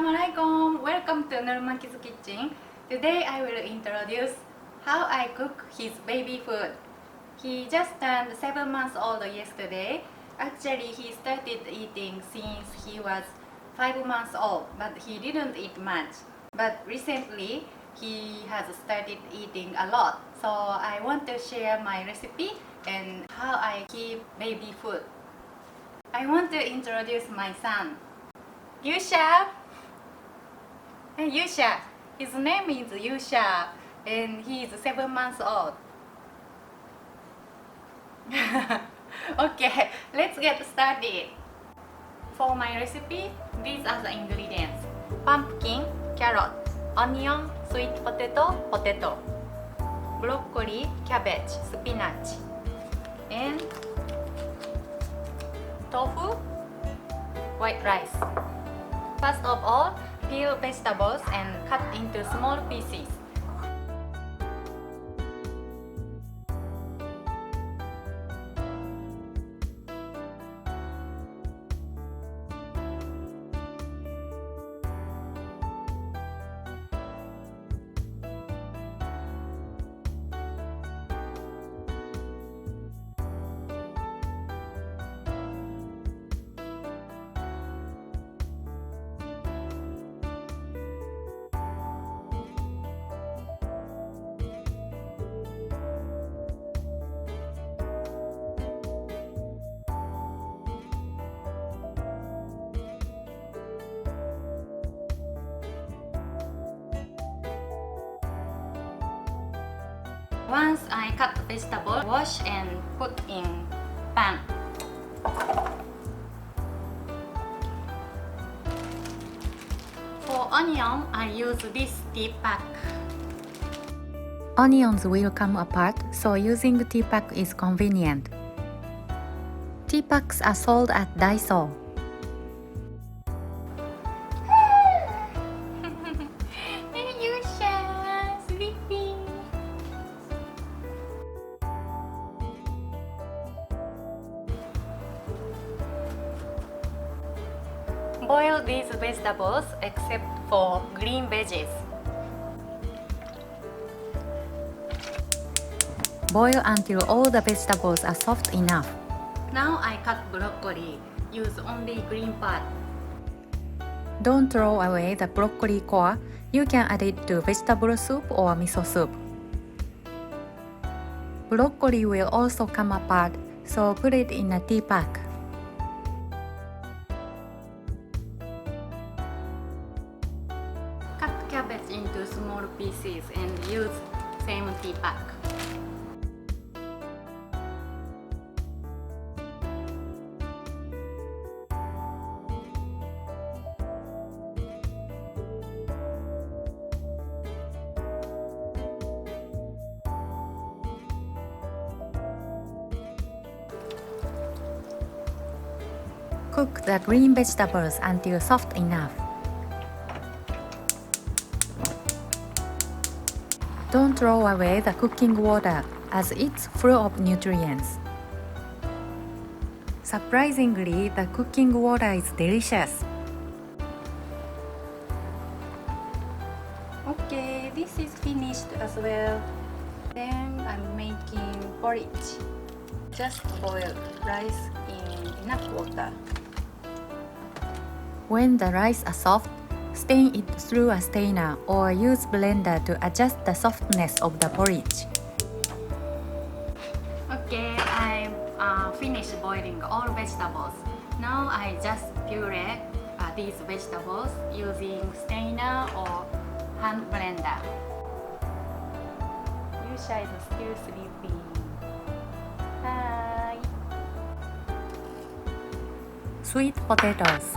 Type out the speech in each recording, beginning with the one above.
Assalamualaikum. Welcome to Maki's kitchen. Today I will introduce how I cook his baby food. He just turned 7 months old yesterday. Actually, he started eating since he was 5 months old, but he didn't eat much. But recently, he has started eating a lot. So I want to share my recipe and how I keep baby food. I want to introduce my son. Yusha. Hey, Yusha. His name is Yusha and he is 7 months old. Okay, let's get started. For my recipe, these are the ingredients: pumpkin, carrot, onion, sweet potato, broccoli, cabbage, spinach, and tofu, white rice. First of all, peel vegetables and cut into small pieces. Once I cut the vegetable, wash and put in pan. For onion, I use this tea pack. Onions will come apart, so using tea pack is convenient. Tea packs are sold at Daiso. Boil these vegetables except for green veggies. Boil until all the vegetables are soft enough. Now I cut broccoli. Use only green part. Don't throw away the broccoli core. You can add it to vegetable soup or miso soup. Broccoli will also come apart, so put it in a tea pack. Cut cabbage into small pieces and use same tea pack. Cook the green vegetables until soft enough. Don't throw away the cooking water as it's full of nutrients. Surprisingly, the cooking water is delicious. Okay, this is finished as well. Then I'm making porridge. Just boil rice in enough water. When the rice are soft, stain it through a stainer or use blender to adjust the softness of the porridge. Okay, I finished boiling all vegetables. Now I just puree these vegetables using stainer or hand blender. Yusha is still sleeping. Hi. Sweet potatoes.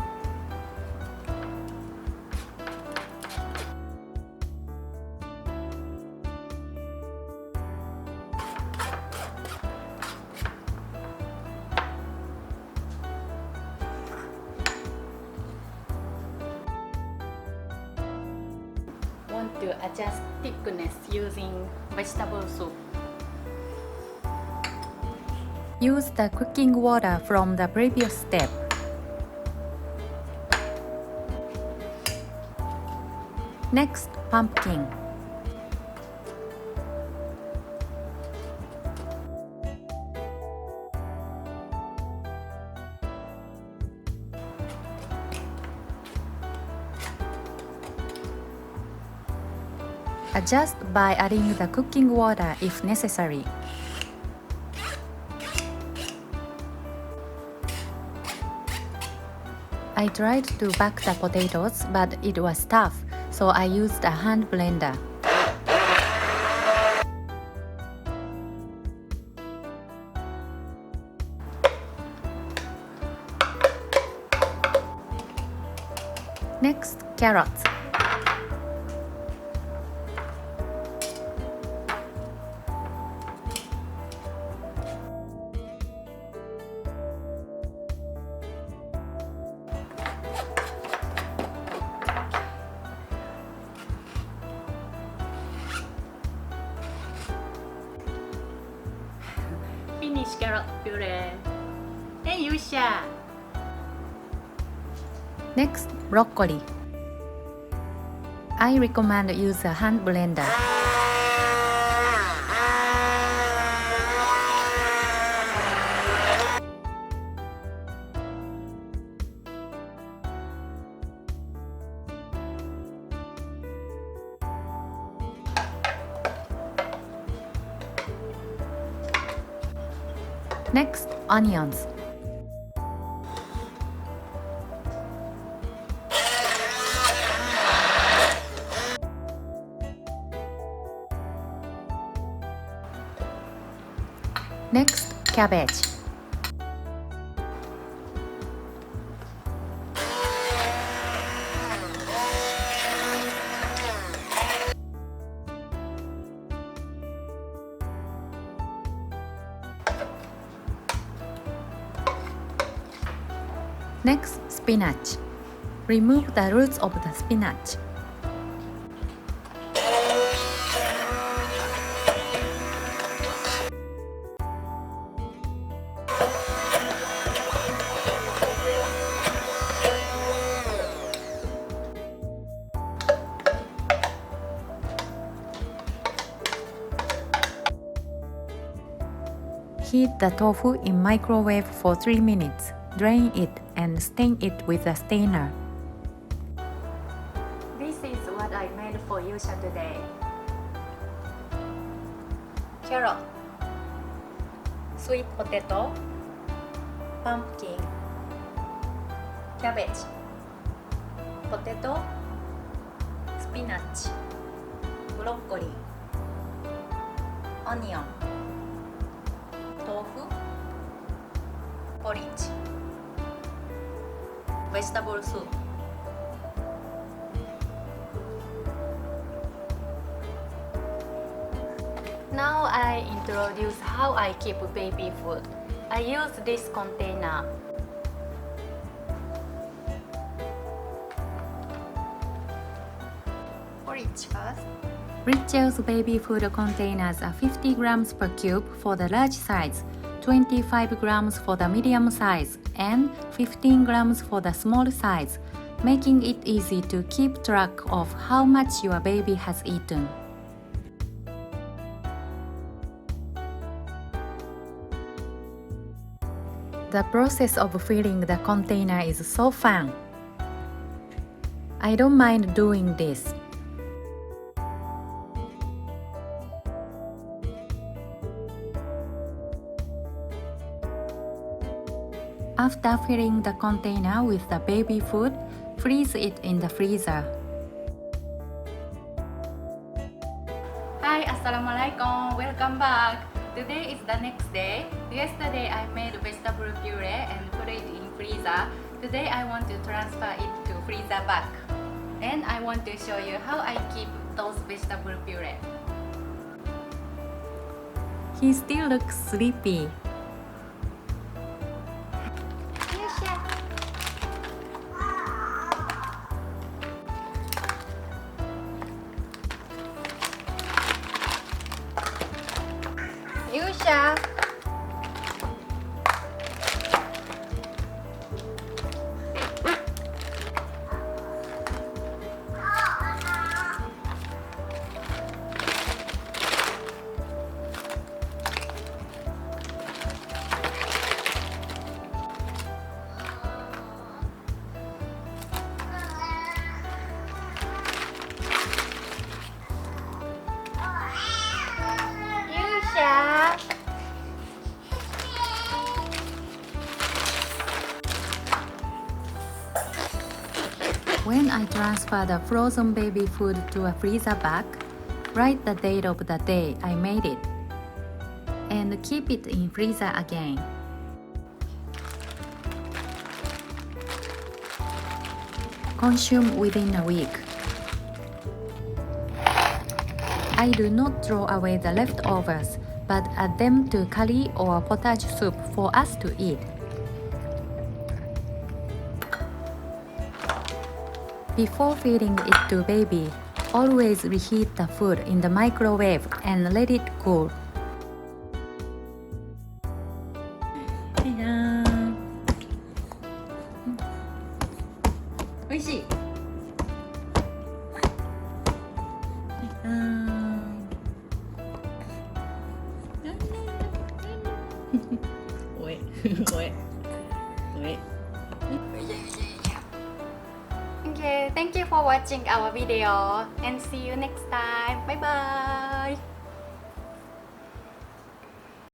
Want to adjust thickness using vegetable soup. Use the cooking water from the previous step. Next, pumpkin. Adjust by adding the cooking water if necessary. I tried to bake the potatoes, but it was tough, so I used a hand blender. Next, carrots. Finish carrot puree. Hey Yusha! Next, broccoli. I recommend use a hand blender. Next, onions. Next, cabbage. Next, spinach. Remove the roots of the spinach. Heat the tofu in microwave for 3 minutes. Drain it and stain it with a stainer. This is what I made for Yusha today. Carrot, sweet potato, pumpkin, cabbage, potato, spinach, broccoli, onion, tofu, porridge, vegetable soup. Now I introduce how I keep baby food. I use this container. Porridge first. Ritual's baby food containers are 50 grams per cube for the large size, 25 grams for the medium size, and 15 grams for the small size, making it easy to keep track of how much your baby has eaten. The process of filling the container is so fun. I don't mind doing this. After filling the container with the baby food, freeze it in the freezer. Hi, Assalamualaikum. Welcome back. Today is the next day. Yesterday I made vegetable puree and put it in freezer. Today I want to transfer it to freezer back. And I want to show you how I keep those vegetable puree. He still looks sleepy. Yusha! When I transfer the frozen baby food to a freezer bag, write the date of the day I made it and keep it in freezer again. Consume within a week. I do not throw away the leftovers, but add them to curry or potage soup for us to eat. Before feeding it to baby, always reheat the food in the microwave and let it cool. おいしい。おえおえおえ。Okay, thank you for watching our video and see you next time. Bye bye.